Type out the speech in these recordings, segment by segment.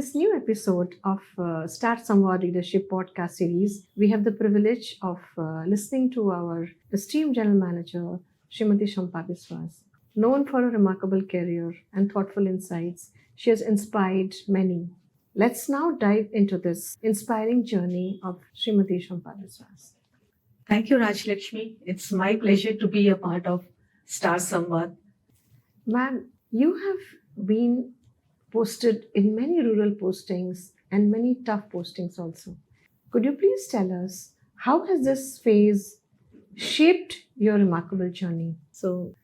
this new episode of STAR SAMVAAD Leadership Podcast series, we have the privilege of listening to our esteemed General Manager, Srimati Shampa Biswas. Known for her remarkable career and thoughtful insights, she has inspired many. Let's now dive into this inspiring journey of Srimati Shampa Biswas. Thank you, Rajlakshmi. It's my pleasure to be a part of STAR SAMVAAD. Ma'am, you have been posted in many rural postings and many tough postings also. Could you please tell us how has this phase shaped your remarkable journey? So,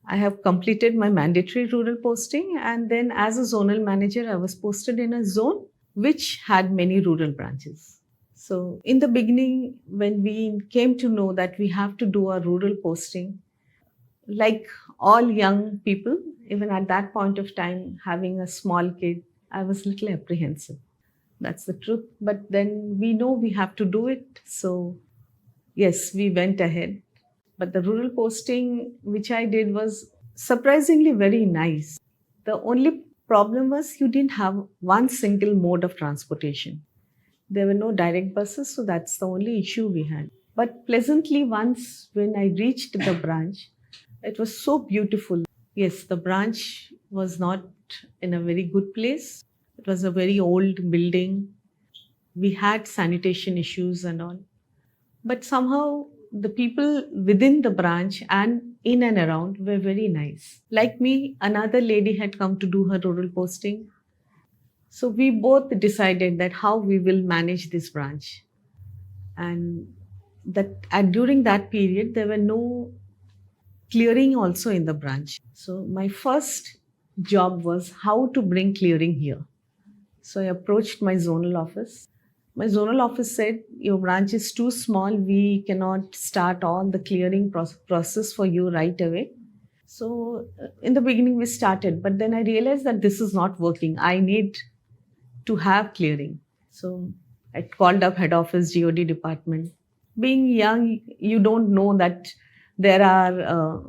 I have completed my mandatory rural posting, and then as a zonal manager, I was posted in a zone which had many rural branches. So, in the beginning, when we came to know that we have to do a rural posting, like all young people, even at that point of time, having a small kid, I was a little apprehensive. That's the truth. But then we know we have to do it. So, yes, we went ahead. But the rural posting which I did was surprisingly very nice. The only problem was you didn't have one single mode of transportation. There were no direct buses, so that's the only issue we had. But pleasantly, once when I reached the branch, it was so beautiful. Yes, the branch was not in a very good place. It was a very old building. We had sanitation issues and all. But somehow the people within the branch and in and around were very nice. Like me, another lady had come to do her rural posting. So we both decided that how we will manage this branch. And during that period, there were no clearing also in the branch. So my first job was how to bring clearing here. So I approached my zonal office. My zonal office said, your branch is too small. We cannot start all the clearing process for you right away. So in the beginning we started, but then I realized that this is not working. I need to have clearing. So I called up head office GOD department. Being young, you don't know that there are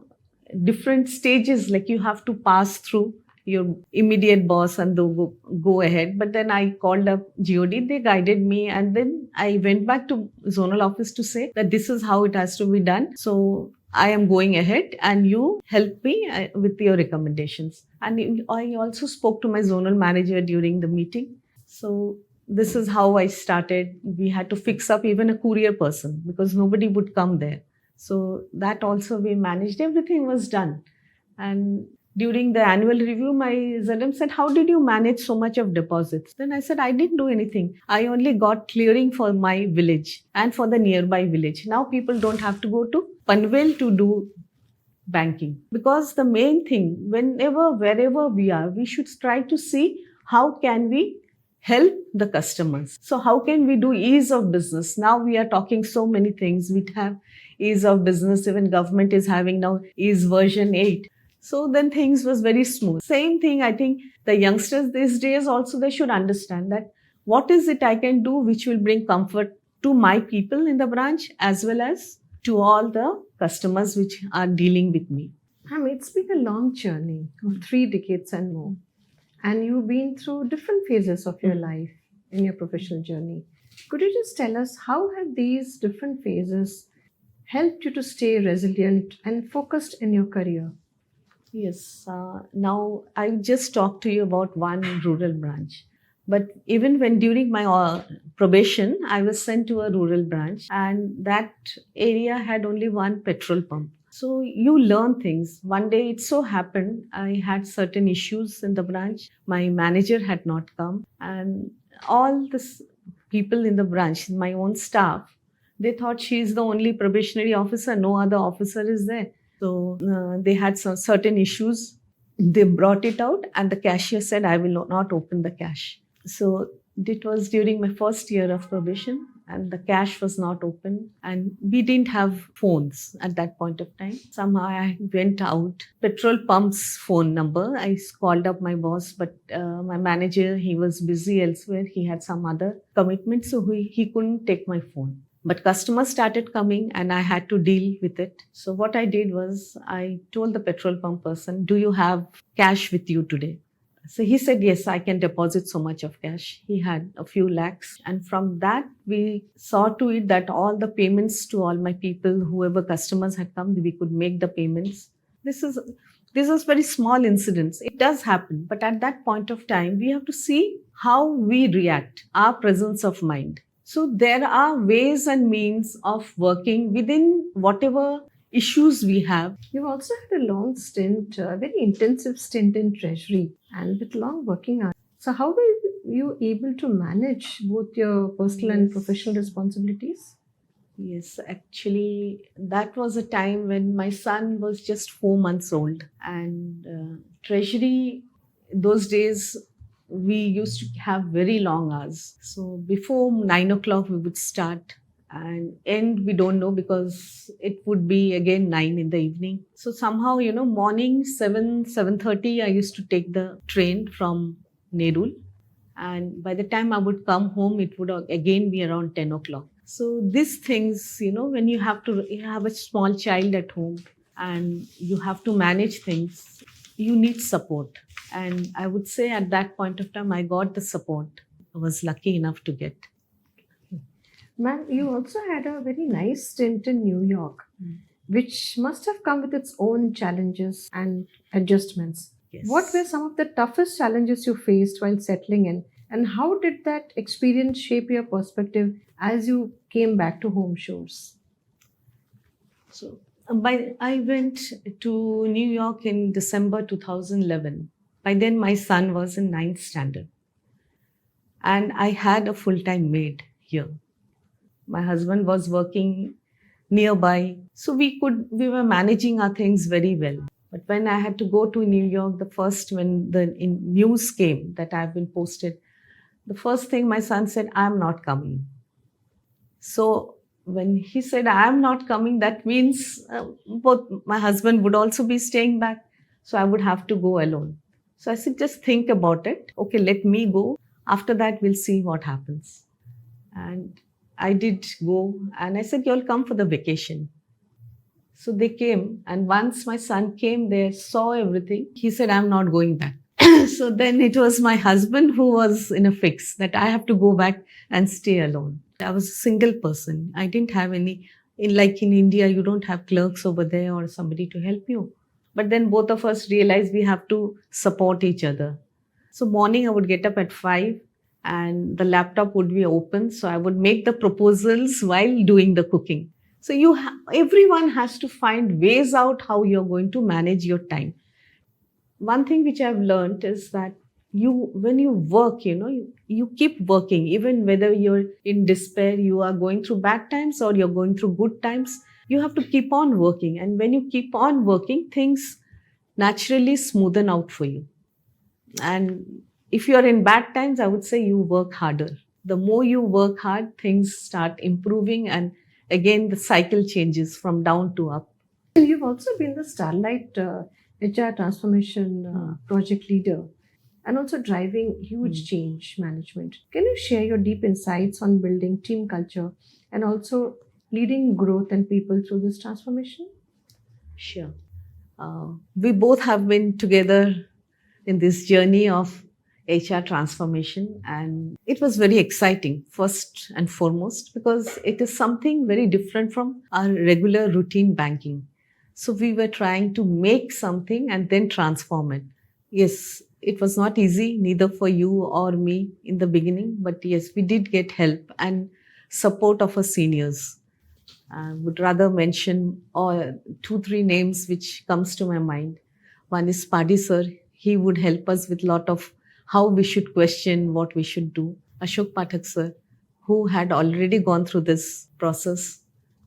different stages, like you have to pass through your immediate boss and go ahead. But then I called up GOD, they guided me, and then I went back to zonal office to say that this is how it has to be done. So I am going ahead and you help me with your recommendations. And I also spoke to my zonal manager during the meeting. So this is how I started. We had to fix up even a courier person because nobody would come there. So that also we managed. Everything was done. And during the annual review, my ZM said, how did you manage so much of deposits? Then I said, I didn't do anything. I only got clearing for my village and for the nearby village. Now people don't have to go to Panvel to do banking. Because the main thing, wherever we are, we should try to see how can we help the customers. So how can we do ease of business? Now we are talking so many things. We have ease of business. Even government is having now ease version 8. So then things was very smooth. Same thing, I think the youngsters these days also, they should understand that what is it I can do which will bring comfort to my people in the branch as well as to all the customers which are dealing with me. It's been a long journey of 3 decades and more. And you've been through different phases of your life in your professional journey. Could you just tell us how have these different phases helped you to stay resilient and focused in your career? Yes, now I just talked to you about one rural branch. But even when during my probation, I was sent to a rural branch and that area had only one petrol pump. So you learn things. One day it so happened, I had certain issues in the branch. My manager had not come and all the people in the branch, my own staff, they thought she is the only probationary officer. No other officer is there. So they had some certain issues. They brought it out and the cashier said, I will not open the cash. So it was during my first year of probation and the cash was not open and we didn't have phones at that point of time. Somehow I went out, petrol pump's phone number. I called up my boss, but my manager, he was busy elsewhere. He had some other commitment, so he couldn't take my phone. But customers started coming and I had to deal with it. So what I did was I told the petrol pump person, do you have cash with you today? So he said, yes, I can deposit so much of cash. He had a few lakhs. And from that, we saw to it that all the payments to all my people, whoever customers had come, we could make the payments. This is very small incidents. It does happen. But at that point of time, we have to see how we react, our presence of mind. So there are ways and means of working within whatever issues we have. You also had a long stint, a very intensive stint in Treasury and with long working hours. So how were you able to manage both your personal and professional responsibilities? Yes, actually, that was a time when my son was just 4 months old. And Treasury, those days, we used to have very long hours. So before 9 o'clock, we would start and end, we don't know, because it would be again 9 in the evening. So somehow, morning 7:30, I used to take the train from Nerul. And by the time I would come home, it would again be around 10 o'clock. So these things, when you have a small child at home and you have to manage things, you need support. And I would say at that point of time, I got the support. I was lucky enough to get. Ma'am, you also had a very nice stint in New York, which must have come with its own challenges and adjustments. Yes. What were some of the toughest challenges you faced while settling in? And how did that experience shape your perspective as you came back to home shores? So I went to New York in December 2011. By then, my son was in 9th standard. And I had a full-time maid here. My husband was working nearby. So we were managing our things very well. But when I had to go to New York, when the news came that I've been posted, the first thing my son said, I'm not coming. So when he said, I'm not coming, that means both my husband would also be staying back. So I would have to go alone. So I said, just think about it. Okay, let me go. After that, we'll see what happens. And I did go. And I said, you'll come for the vacation. So they came. And once my son came there, saw everything, he said, I'm not going back. So then it was my husband who was in a fix that I have to go back and stay alone. I was a single person. I didn't have any, like in India, you don't have clerks over there or somebody to help you. But then both of us realized we have to support each other. So morning I would get up at 5 and the laptop would be open. So I would make the proposals while doing the cooking. So everyone has to find ways out how you're going to manage your time. One thing which I've learned is that when you work, you keep working, even whether you're in despair, you are going through bad times or you're going through good times, you have to keep on working. And when you keep on working, things naturally smoothen out for you. And if you're in bad times, I would say you work harder. The more you work hard, things start improving. And again, the cycle changes from down to up. You've also been the Starlight HR transformation project leader and also driving huge change management. Can you share your deep insights on building team culture and also leading growth and people through this transformation? Sure. We both have been together in this journey of HR transformation, and it was very exciting, first and foremost, because it is something very different from our regular routine banking. So we were trying to make something and then transform it. Yes, it was not easy, neither for you or me in the beginning, but yes, we did get help and support of our seniors. I would rather mention 2-3 names which comes to my mind. One is Padi sir. He would help us with a lot of how we should question, what we should do. Ashok Pathak sir, who had already gone through this process.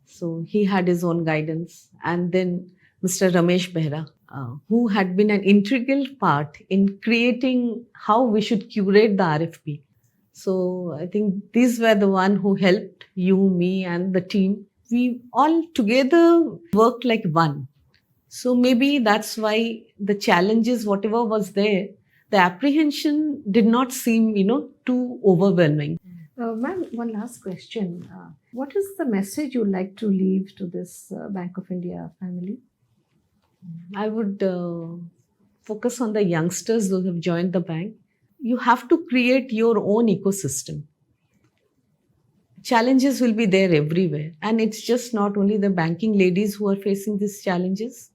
So he had his own guidance. And then Mr. Ramesh Behra, who had been an integral part in creating how we should curate the RFP. So I think these were the one who helped you, me, and the team. We all together worked like one. So maybe that's why the challenges, whatever was there, the apprehension did not seem, too overwhelming. Ma'am, one last question. What is the message you'd like to leave to this Bank of India family? I would focus on the youngsters who have joined the bank. You have to create your own ecosystem. Challenges will be there everywhere. And it's just not only the banking ladies who are facing these challenges.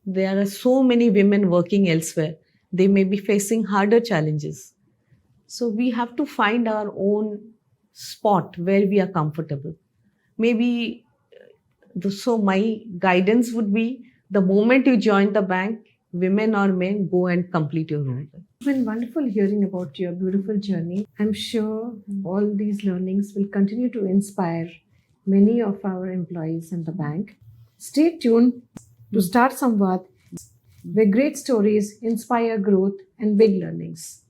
There are so many women working elsewhere. They may be facing harder challenges. So we have to find our own spot where we are comfortable. Maybe, so my guidance would be, the moment you join the bank, women or men, go and complete your role. It's been wonderful hearing about your beautiful journey. I'm sure all these learnings will continue to inspire many of our employees in the bank. Stay tuned to Star Samvaad, where great stories inspire growth and big learnings.